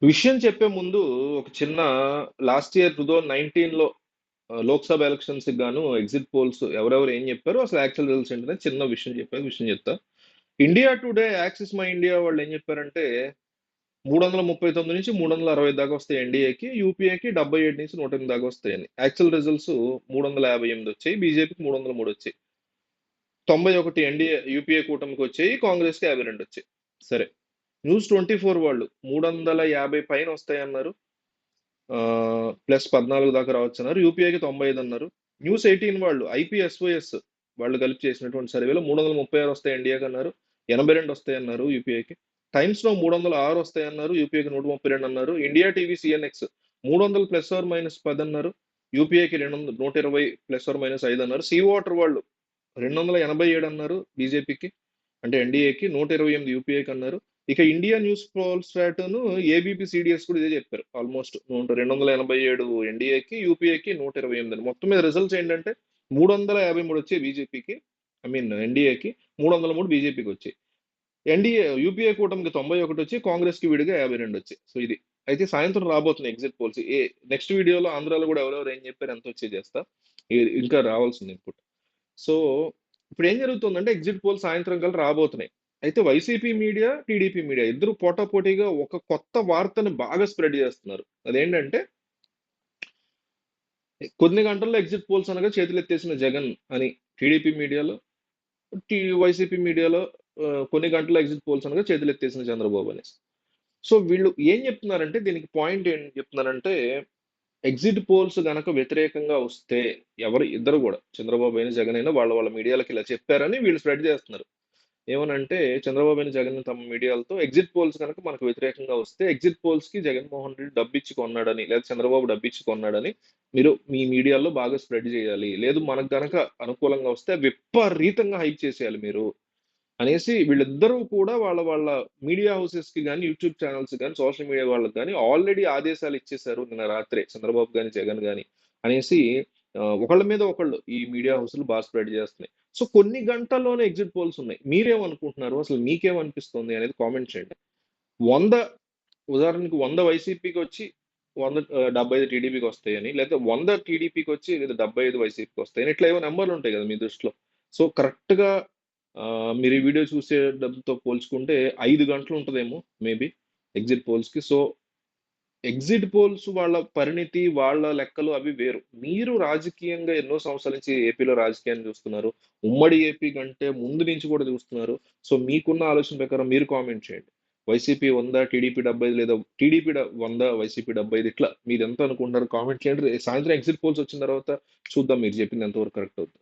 విషయం చెప్పే ముందు ఒక చిన్న లాస్ట్ ఇయర్ 2019లో లోక్సభ ఎలక్షన్స్ గాను ఎగ్జిట్ పోల్స్ ఎవరెవరు ఏం చెప్పారు అసలు యాక్చువల్ రిజల్ట్స్ ఏంటనే చిన్న విషయం చెప్తా. India today axis my India వాళ్ళు ఏం చెప్పారంటే 339 నుంచి 360 దాకా వస్తాయి ఎన్డీఏకి, యూపీఏకి 77 నుంచి 108 దాకా వస్తాయని. యాక్చువల్ రిజల్ట్స్ 358 వచ్చాయి, బీజేపీకి 303 వచ్చాయి. 91 ఎన్డీఏ యూపీఏ కూటమికి వచ్చాయి, కాంగ్రెస్కి 52 వచ్చాయి. సరే, న్యూస్ 24 వాళ్ళు 350 పైన వస్తాయన్నారు, +14 దాకా రావచ్చు అన్నారు. యూపీఐకి 95 అన్నారు. న్యూస్ 18 వాళ్ళు ఐపీఎస్ఓఎస్ వాళ్ళు కలిపి చేసినటువంటి సర్వేలో 336 వస్తాయి ఎన్డీఏకి అన్నారు, 82 వస్తాయి అన్నారు యూపీఐకి. టైమ్స్ లో 306 వస్తాయి అన్నారు, యూపీఐకి 132 అన్నారు. ఇండియా టీవీ సిఎన్ఎక్స్ 300 ±10 అన్నారు, యూపీఐకి 200 120 ±5 అన్నారు. సీ వాటర్ వాళ్ళు 287 అన్నారు బీజేపీకి, అంటే ఎన్డీఏకి. 128 యూపీఐకి అన్నారు. ఇక ఇండియా న్యూస్ పోల్ స్టాట్ను ఏబీపీ సిడిఎస్ కూడా ఇదే చెప్పారు. ఆల్మోస్ట్ 287 ఎన్డీఏకి, యూపీఏకి 128 అని. మొత్తం మీద రిజల్ట్స్ ఏంటంటే 353 వచ్చాయి బీజేపీకి, ఐ మీన్ ఎన్డీఏకి, 303 బీజేపీకి వచ్చాయి. ఎన్డీఏ యూపీఏ కూటమికి 91 వచ్చి, కాంగ్రెస్ కి విడిగా 52 వచ్చాయి. సో ఇది అయితే సాయంత్రం రాబోతున్నాయి ఎగ్జిట్ పోల్స్. నెక్స్ట్ వీడియోలో ఆంధ్రాలో కూడా ఎవరెవరు ఏం చెప్పారు ఎంత వచ్చి చేస్తా. ఇంకా రావాల్సింది ఇన్పుట్. సో ఇప్పుడు ఏం జరుగుతుందంటే ఎగ్జిట్ పోల్ సాయంత్రం కల్లా రాబోతున్నాయి. అయితే వైసీపీ మీడియా, టీడీపీ మీడియా ఇద్దరు పోటాపోటీగా ఒక కొత్త వార్తను బాగా స్ప్రెడ్ చేస్తున్నారు. అదేంటంటే కొన్ని గంటల్లో ఎగ్జిట్ పోల్స్ అనగా చేతులెత్తేసిన జగన్ అని టీడీపీ మీడియాలో, వైసీపీ మీడియాలో కొన్ని గంటల ఎగ్జిట్ పోల్స్ అనగా చేతులెత్తేసిన చంద్రబాబు అనేసి. సో వీళ్ళు ఏం చెప్తున్నారంటే, దీనికి పాయింట్ ఏం చెప్తున్నారంటే, ఎగ్జిట్ పోల్స్ గనక వ్యతిరేకంగా వస్తే ఎవరు ఇద్దరు కూడా చంద్రబాబు అయినా జగన్ అయినా వాళ్ళ వాళ్ళ మీడియాలకు ఇలా చెప్పారని వీళ్ళు స్ప్రెడ్ చేస్తున్నారు. ఏమనంటే చంద్రబాబు అయిన జగన్ తమ మీడియాలతో ఎగ్జిట్ పోల్స్ కనుక మనకు వ్యతిరేకంగా వస్తే ఎగ్జిట్ పోల్స్ కి జగన్మోహన్ రెడ్డి డబ్బిచ్చి కొన్నాడని, లేదా చంద్రబాబు డబ్బిచ్చి కొన్నాడని మీరు మీ మీడియాలో బాగా స్ప్రెడ్ చేయాలి. లేదు మనకు గనక అనుకూలంగా వస్తే విపరీతంగా హైప్ చేసేయాలి మీరు అనేసి వీళ్ళిద్దరూ కూడా వాళ్ళ వాళ్ళ మీడియా హౌసెస్ కి కానీ, యూట్యూబ్ ఛానల్స్ కానీ, సోషల్ మీడియా వాళ్ళకి కానీ ఆల్రెడీ ఆదేశాలు ఇచ్చేశారు నిన్న రాత్రే, చంద్రబాబు కానీ జగన్ కానీ అనేసి. ఒకళ్ళ మీద ఒకళ్ళు ఈ మీడియా హౌస్లు బాగా స్ప్రెడ్ చేస్తున్నాయి. సో కొన్ని గంటల్లోనే ఎగ్జిట్ పోల్స్ ఉన్నాయి. మీరేమనుకుంటున్నారు, అసలు మీకేమనిపిస్తుంది అనేది కామెంట్ చేయండి. 100 ఉదాహరణకి 100 వైసీపీకి వచ్చి 75 టీడీపీకి వస్తాయని, లేదా 100 టీడీపీకి వచ్చి లేదా 75 వైసీపీకి వస్తాయని, ఇట్లా ఏవో నెంబర్లు ఉంటాయి కదా మీ దృష్టిలో. సో కరెక్ట్ గా మీరు ఈ వీడియో చూసేటంతో పోల్చుకుంటే 5 గంటలు ఉంటుందేమో మేబీ ఎగ్జిట్ పోల్స్ కి. సో ఎగ్జిట్ పోల్స్ వాళ్ళ పరిణితి, వాళ్ళ లెక్కలు అవి వేరు. మీరు రాజకీయంగా ఎన్నో సంవత్సరాల నుంచి ఏపీలో రాజకీయాన్ని చూస్తున్నారు, ఉమ్మడి ఏపీ కంటే ముందు నుంచి కూడా చూస్తున్నారు. సో మీకున్న ఆలోచన ప్రకారం మీరు కామెంట్ చేయండి. వైసీపీ 100, టీడీపీ 75, లేదా టీడీపీ 100, వైసీపీ 75, ఇట్లా మీరు ఎంత అనుకుంటున్నారు కామెంట్ చేయండి. సాయంత్రం ఎగ్జిట్ పోల్స్ వచ్చిన తర్వాత చూద్దాం మీరు చెప్పింది ఎంతవరకు కరెక్ట్ అవుతుంది.